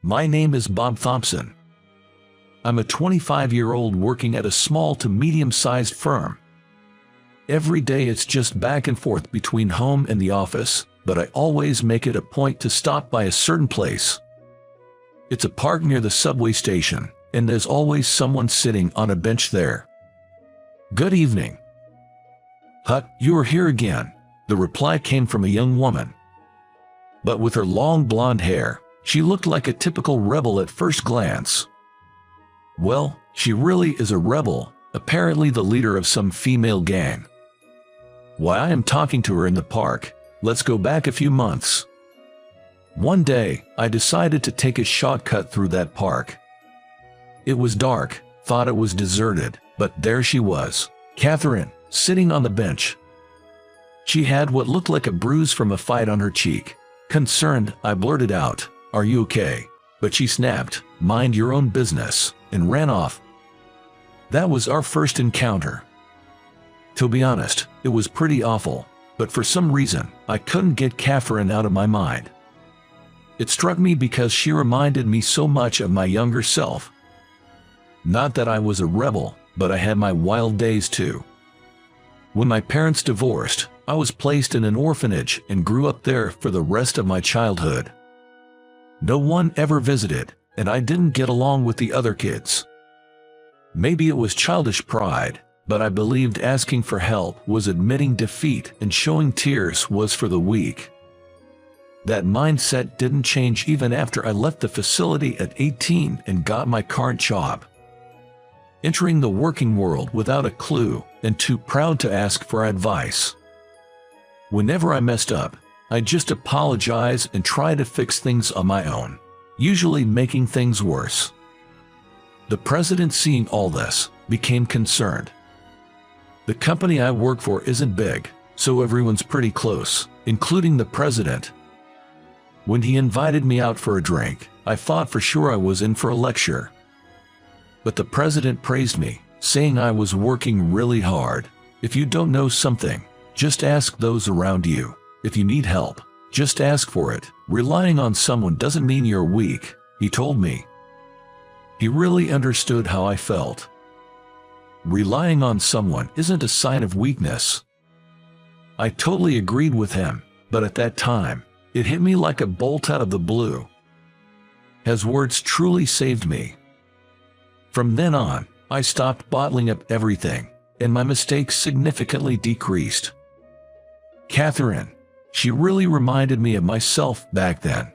My name is Bob Thompson. I'm a 25-year-old working at a small to medium-sized firm. Every day it's just back and forth between home and the office, but I always make it a point to stop by a certain place. It's a park near the subway station, and there's always someone sitting on a bench there. "Good evening." "Huh, you are here again." The reply came from a young woman. But with her long blonde hair, she looked like a typical rebel at first glance. Well, she really is a rebel, apparently the leader of some female gang. Why I am talking to her in the park, let's go back a few months. One day, I decided to take a shortcut through that park. It was dark, thought it was deserted, but there she was, Catherine, sitting on the bench. She had what looked like a bruise from a fight on her cheek. Concerned, I blurted out, "Are you okay?" But she snapped, "Mind your own business," and ran off. That was our first encounter. To be honest, it was pretty awful, but for some reason, I couldn't get Catherine out of my mind. It struck me because she reminded me so much of my younger self. Not that I was a rebel, but I had my wild days too. When my parents divorced, I was placed in an orphanage and grew up there for the rest of my childhood. No one ever visited, and I didn't get along with the other kids. Maybe it was childish pride, but I believed asking for help was admitting defeat and showing tears was for the weak. That mindset didn't change even after I left the facility at 18 and got my current job. Entering the working world without a clue and too proud to ask for advice. Whenever I messed up, I just apologize and try to fix things on my own, usually making things worse. The president, seeing all this, became concerned. The company I work for isn't big, so everyone's pretty close, including the president. When he invited me out for a drink, I thought for sure I was in for a lecture. But the president praised me, saying I was working really hard. "If you don't know something, just ask those around you. If you need help, just ask for it. Relying on someone doesn't mean you're weak," he told me. He really understood how I felt. Relying on someone isn't a sign of weakness. I totally agreed with him, but at that time, it hit me like a bolt out of the blue. His words truly saved me. From then on, I stopped bottling up everything, and my mistakes significantly decreased. Catherine, she really reminded me of myself back then.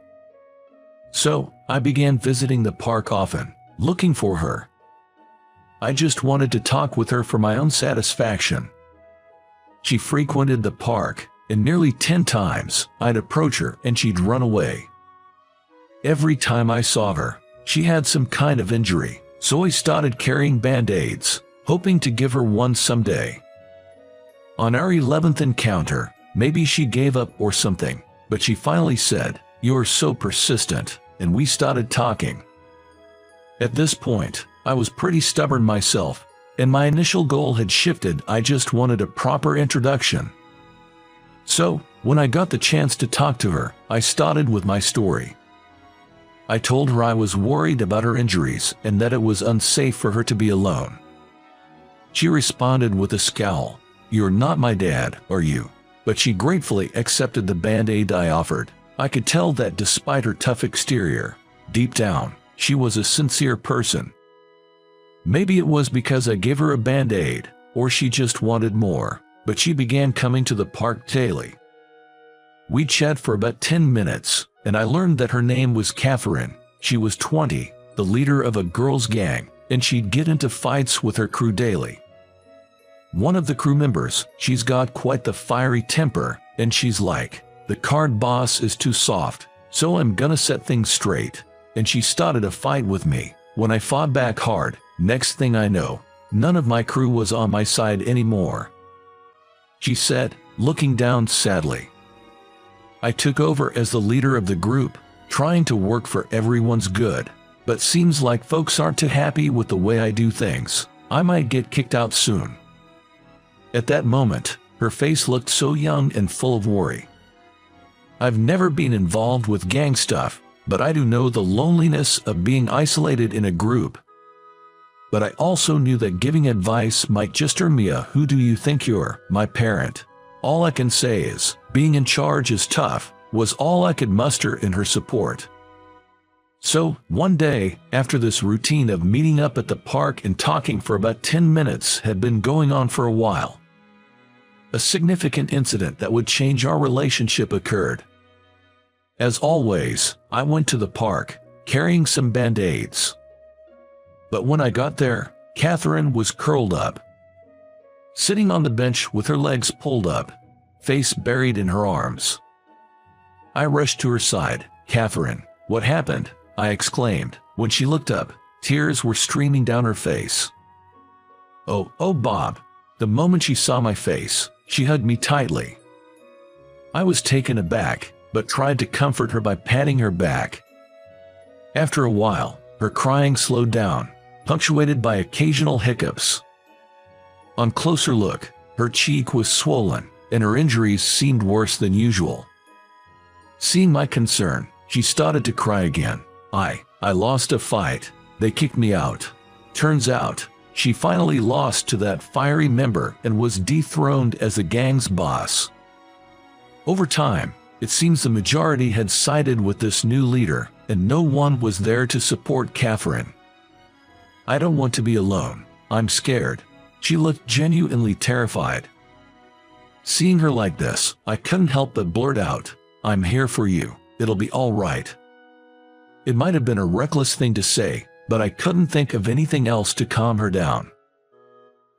So, I began visiting the park often, looking for her. I just wanted to talk with her for my own satisfaction. She frequented the park, and nearly 10 times, I'd approach her and she'd run away. Every time I saw her, she had some kind of injury, so I started carrying band-aids, hoping to give her one someday. On our 11th encounter, maybe she gave up or something, but she finally said, "You're so persistent," and we started talking. At this point, I was pretty stubborn myself, and my initial goal had shifted. I just wanted a proper introduction. So, when I got the chance to talk to her, I started with my story. I told her I was worried about her injuries and that it was unsafe for her to be alone. She responded with a scowl, "You're not my dad, are you?" But she gratefully accepted the band-aid I offered. I could tell that despite her tough exterior, deep down, she was a sincere person. Maybe it was because I gave her a band-aid, or she just wanted more, but she began coming to the park daily. We chatted for about 10 minutes, and I learned that her name was Catherine. She was 20, the leader of a girls' gang, and she'd get into fights with her crew daily. One of the crew members, she's got quite the fiery temper, and she's like, "The card boss is too soft, so I'm gonna set things straight." And she started a fight with me. When I fought back hard, next thing I know, none of my crew was on my side anymore. She said, looking down sadly. I took over as the leader of the group, trying to work for everyone's good, but seems like folks aren't too happy with the way I do things. I might get kicked out soon. At that moment, her face looked so young and full of worry. I've never been involved with gang stuff, but I do know the loneliness of being isolated in a group. But I also knew that giving advice might just turn me a "who do you think you're, my parent. All I can say is, being in charge is tough," was all I could muster in her support. So, one day, after this routine of meeting up at the park and talking for about 10 minutes had been going on for a while, a significant incident that would change our relationship occurred. As always, I went to the park, carrying some Band-Aids. But when I got there, Catherine was curled up, sitting on the bench with her legs pulled up, face buried in her arms. I rushed to her side. "Catherine, what happened?" I exclaimed. When she looked up, tears were streaming down her face. Oh, Bob." The moment she saw my face, she hugged me tightly. I was taken aback, but tried to comfort her by patting her back. After a while, her crying slowed down, punctuated by occasional hiccups. On closer look, her cheek was swollen, and her injuries seemed worse than usual. Seeing my concern, she started to cry again. I lost a fight. They kicked me out. Turns out, she finally lost to that fiery member and was dethroned as the gang's boss. Over time, it seems the majority had sided with this new leader, and no one was there to support Catherine. "I don't want to be alone. I'm scared." She looked genuinely terrified. Seeing her like this, I couldn't help but blurt out, "I'm here for you. It'll be all right." It might have been a reckless thing to say, but I couldn't think of anything else to calm her down.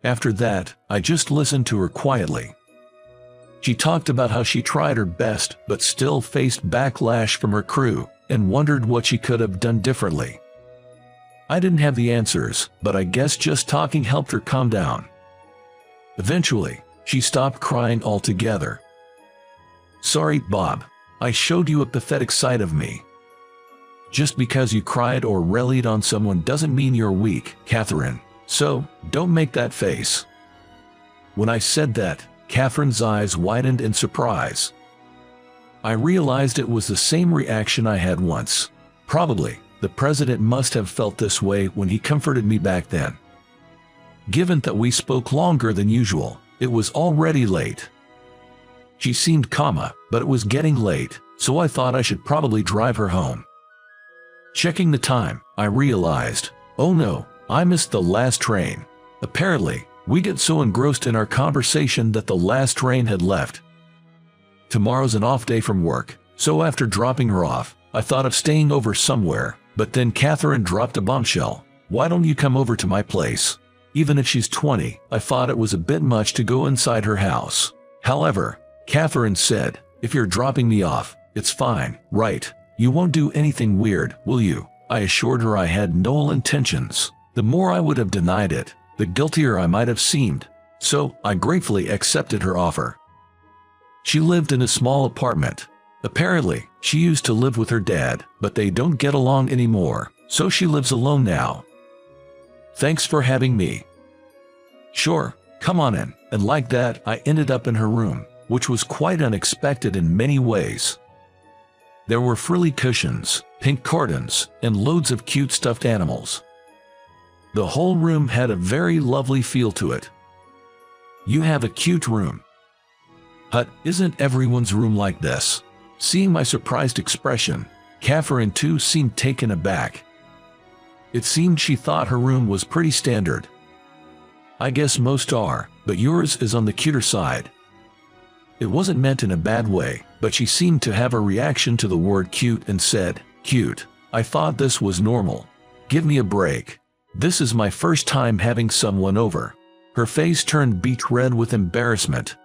After that, I just listened to her quietly. She talked about how she tried her best but still faced backlash from her crew, and wondered what she could have done differently. I didn't have the answers, but I guess just talking helped her calm down. Eventually, she stopped crying altogether. "Sorry, Bob. I showed you a pathetic side of me." Just because you cried or rallied on someone doesn't mean you're weak, Catherine. So, don't make that face. When I said that, Catherine's eyes widened in surprise. I realized it was the same reaction I had once. Probably, the president must have felt this way when he comforted me back then. Given that we spoke longer than usual, it was already late. She seemed calm, but it was getting late, so I thought I should probably drive her home. Checking the time, I realized, oh no, I missed the last train. Apparently, we get so engrossed in our conversation that the last train had left. Tomorrow's an off day from work, so after dropping her off, I thought of staying over somewhere, but then Catherine dropped a bombshell. "Why don't you come over to my place?" Even if she's 20, I thought it was a bit much to go inside her house. However, Catherine said, "If you're dropping me off, it's fine, right? You won't do anything weird, will you?" I assured her I had no intentions. The more I would have denied it, the guiltier I might have seemed, so I gratefully accepted her offer. She lived in a small apartment. Apparently, she used to live with her dad, but they don't get along anymore, so she lives alone now. "Thanks for having me." "Sure, come on in." And like that, I ended up in her room, which was quite unexpected in many ways. There were frilly cushions, pink curtains, and loads of cute stuffed animals. The whole room had a very lovely feel to it. "You have a cute room." "But isn't everyone's room like this?" Seeing my surprised expression, Catherine too seemed taken aback. It seemed she thought her room was pretty standard. "I guess most are, but yours is on the cuter side." It wasn't meant in a bad way, but she seemed to have a reaction to the word cute and said, "Cute? I thought this was normal. Give me a break. This is my first time having someone over." Her face turned beet red with embarrassment.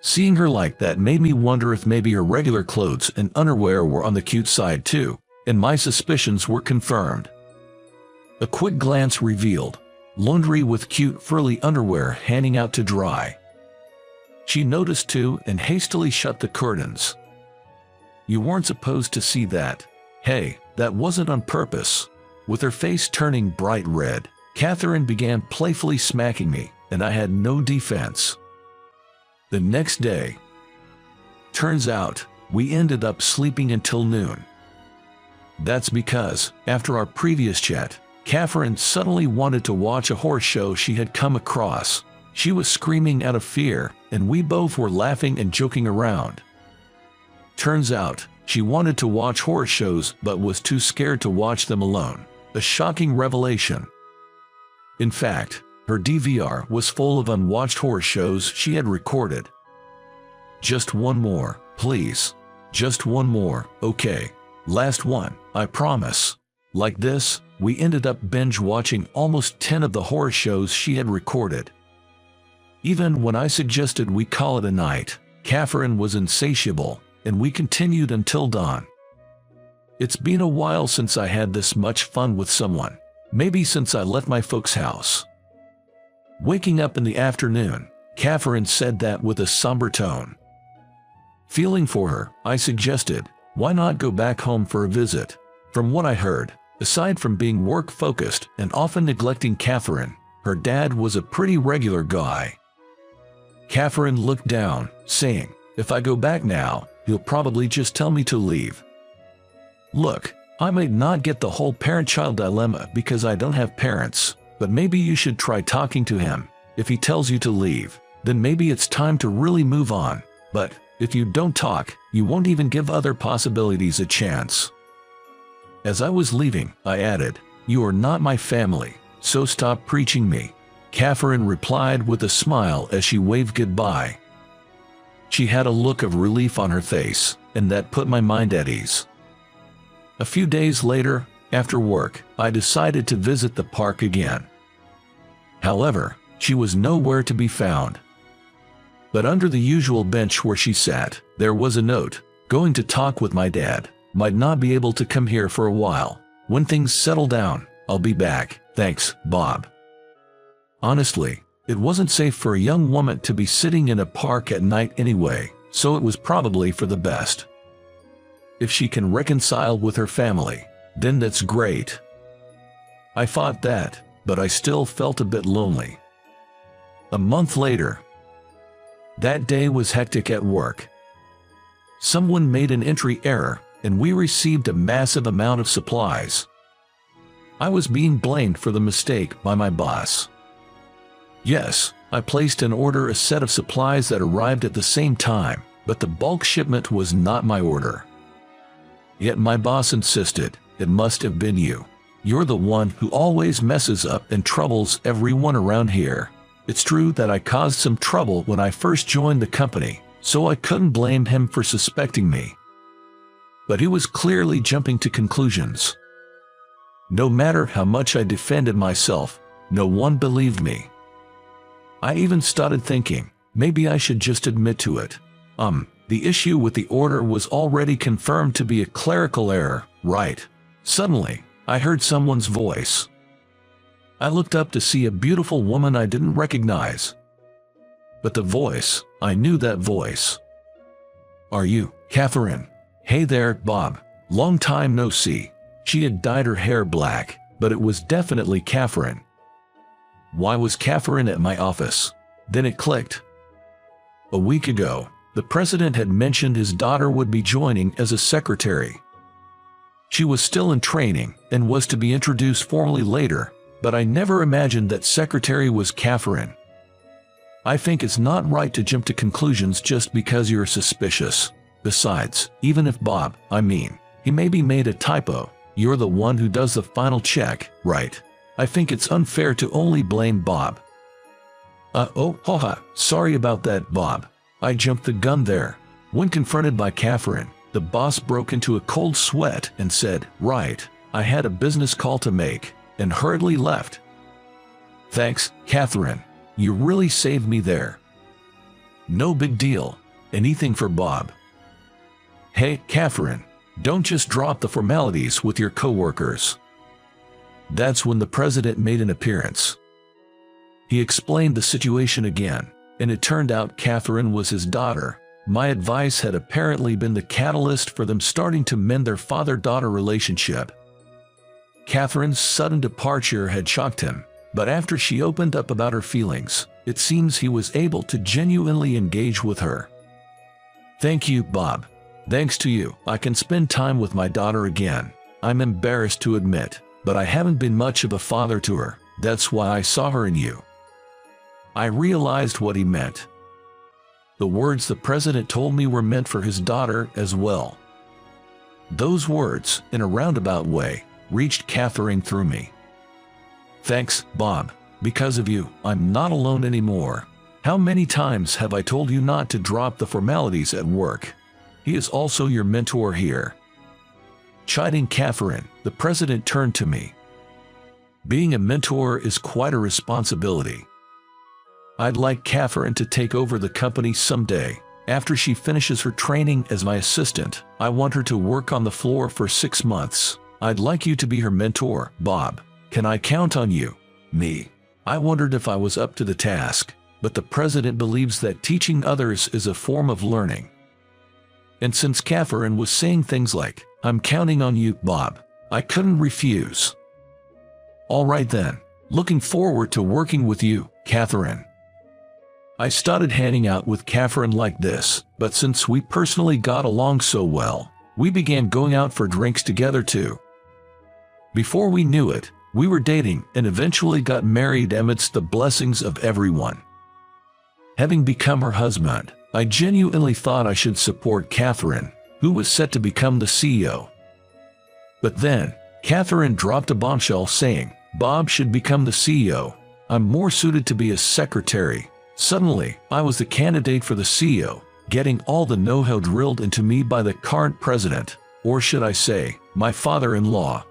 Seeing her like that made me wonder if maybe her regular clothes and underwear were on the cute side too, and my suspicions were confirmed. A quick glance revealed laundry with cute frilly underwear hanging out to dry. She noticed too and hastily shut the curtains. "You weren't supposed to see that." "Hey, that wasn't on purpose." With her face turning bright red, Catherine began playfully smacking me, and I had no defense. The next day, turns out, we ended up sleeping until noon. That's because, after our previous chat, Catherine suddenly wanted to watch a horse show she had come across. She was screaming out of fear, and we both were laughing and joking around. Turns out, she wanted to watch horse shows but was too scared to watch them alone. A shocking revelation. In fact, her DVR was full of unwatched horse shows she had recorded. Just one more, please. Just one more, okay. Last one, I promise. Like this, we ended up binge-watching almost 10 of the horror shows she had recorded. Even when I suggested we call it a night, Catherine was insatiable, and we continued until dawn. It's been a while since I had this much fun with someone, maybe since I left my folks' house. Waking up in the afternoon, Catherine said that with a somber tone. Feeling for her, I suggested, why not go back home for a visit? From what I heard, aside from being work-focused and often neglecting Catherine, her dad was a pretty regular guy. Catherine looked down, saying, if I go back now, he'll probably just tell me to leave. Look, I may not get the whole parent-child dilemma because I don't have parents, but maybe you should try talking to him. If he tells you to leave, then maybe it's time to really move on. But if you don't talk, you won't even give other possibilities a chance. As I was leaving, I added, you are not my family, so stop preaching me. Catherine replied with a smile as she waved goodbye. She had a look of relief on her face, and that put my mind at ease. A few days later, after work, I decided to visit the park again. However, she was nowhere to be found. But under the usual bench where she sat, there was a note, going to talk with my dad, might not be able to come here for a while. When things settle down, I'll be back, thanks, Bob. Honestly, it wasn't safe for a young woman to be sitting in a park at night anyway, so it was probably for the best. If she can reconcile with her family, then that's great. I thought that, but I still felt a bit lonely. A month later. That day was hectic at work. Someone made an entry error, and we received a massive amount of supplies. I was being blamed for the mistake by my boss. Yes, I placed an order a set of supplies that arrived at the same time, but the bulk shipment was not my order. Yet my boss insisted, it must have been you. You're the one who always messes up and troubles everyone around here. It's true that I caused some trouble when I first joined the company, so I couldn't blame him for suspecting me. But he was clearly jumping to conclusions. No matter how much I defended myself, no one believed me. I even started thinking, maybe I should just admit to it. The issue with the order was already confirmed to be a clerical error, right? Suddenly, I heard someone's voice. I looked up to see a beautiful woman I didn't recognize. But the voice, I knew that voice. Are you, Catherine? Hey there, Bob. Long time no see. She had dyed her hair black, but it was definitely Catherine. Why was Catherine at my office? Then it clicked. A week ago, the president had mentioned his daughter would be joining as a secretary. She was still in training and was to be introduced formally later, but I never imagined that secretary was Catherine. I think it's not right to jump to conclusions just because you're suspicious. Besides, even if Bob, he maybe made a typo, you're the one who does the final check, right? I think it's unfair to only blame Bob. Sorry about that, Bob. I jumped the gun there. When confronted by Catherine, the boss broke into a cold sweat and said, right, I had a business call to make, and hurriedly left. Thanks, Catherine. You really saved me there. No big deal. Anything for Bob. Hey, Catherine, don't just drop the formalities with your coworkers. That's when the president made an appearance. He explained the situation again, and it turned out Catherine was his daughter. My advice had apparently been the catalyst for them starting to mend their father-daughter relationship. Catherine's sudden departure had shocked him, but after she opened up about her feelings, it seems he was able to genuinely engage with her. Thank you, Bob. Thanks to you, I can spend time with my daughter again. I'm embarrassed to admit, but I haven't been much of a father to her. That's why I saw her in you." I realized what he meant. The words the president told me were meant for his daughter as well. Those words, in a roundabout way, reached Catherine through me. "Thanks, Bob. Because of you, I'm not alone anymore. How many times have I told you not to drop the formalities at work? He is also your mentor here." Chiding Catherine, the president turned to me. "Being a mentor is quite a responsibility. I'd like Catherine to take over the company someday. After she finishes her training as my assistant, I want her to work on the floor for 6 months. I'd like you to be her mentor, Bob. Can I count on you?" Me. I wondered if I was up to the task, but the president believes that teaching others is a form of learning. And since Catherine was saying things like, "I'm counting on you, Bob," I couldn't refuse. "All right then. Looking forward to working with you, Catherine." I started hanging out with Catherine like this, but since we personally got along so well, we began going out for drinks together too. Before we knew it, we were dating and eventually got married amidst the blessings of everyone. Having become her husband, I genuinely thought I should support Catherine, who was set to become the CEO. But then, Catherine dropped a bombshell saying, "Bob should become the CEO. I'm more suited to be a secretary." Suddenly, I was the candidate for the CEO, getting all the know-how drilled into me by the current president, or should I say, my father-in-law.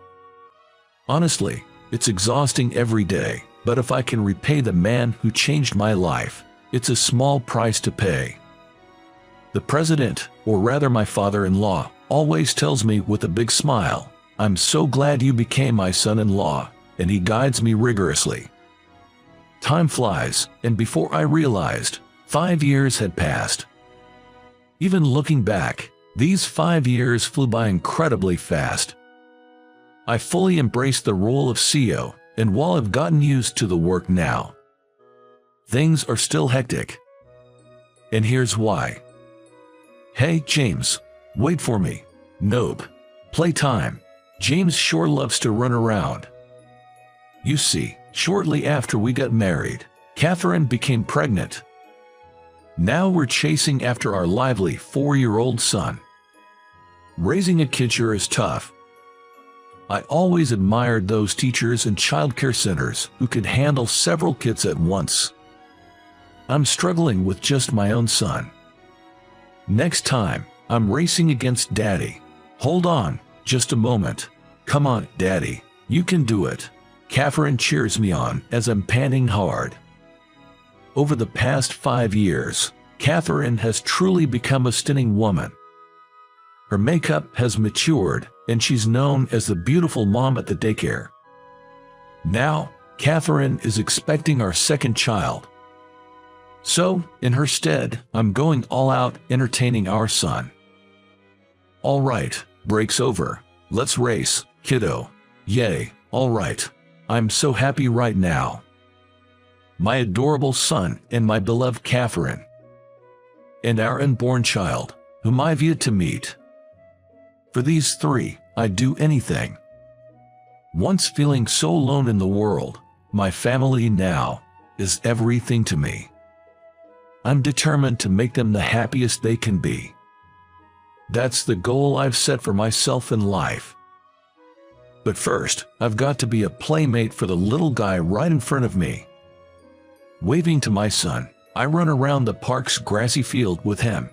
Honestly, it's exhausting every day, but if I can repay the man who changed my life, it's a small price to pay. The president, or rather my father-in-law, always tells me with a big smile, "I'm so glad you became my son-in-law," and he guides me rigorously. Time flies, and before I realized, 5 years had passed. Even looking back, these 5 years flew by incredibly fast. I fully embraced the role of CEO, and while I've gotten used to the work now, things are still hectic. And here's why. "Hey, James, wait for me." "Nope. Playtime." James sure loves to run around. You see, shortly after we got married, Catherine became pregnant. Now we're chasing after our lively 4-year-old son. Raising a kid sure is tough. I always admired those teachers and childcare centers who could handle several kids at once. I'm struggling with just my own son. Next time, I'm racing against Daddy. Hold on, just a moment. Come on, Daddy, you can do it. Catherine cheers me on as I'm panting hard. Over the past 5 years, Catherine has truly become a stunning woman. Her makeup has matured, and she's known as the beautiful mom at the daycare. Now, Catherine is expecting our second child. So, in her stead, I'm going all out entertaining our son. All right, break's over. Let's race, kiddo. Yay, all right. I'm so happy right now. My adorable son and my beloved Catherine. And our unborn child, whom I've yet to meet. For these three, I'd do anything. Once feeling so alone in the world, my family now is everything to me. I'm determined to make them the happiest they can be. That's the goal I've set for myself in life. But first, I've got to be a playmate for the little guy right in front of me. Waving to my son, I run around the park's grassy field with him.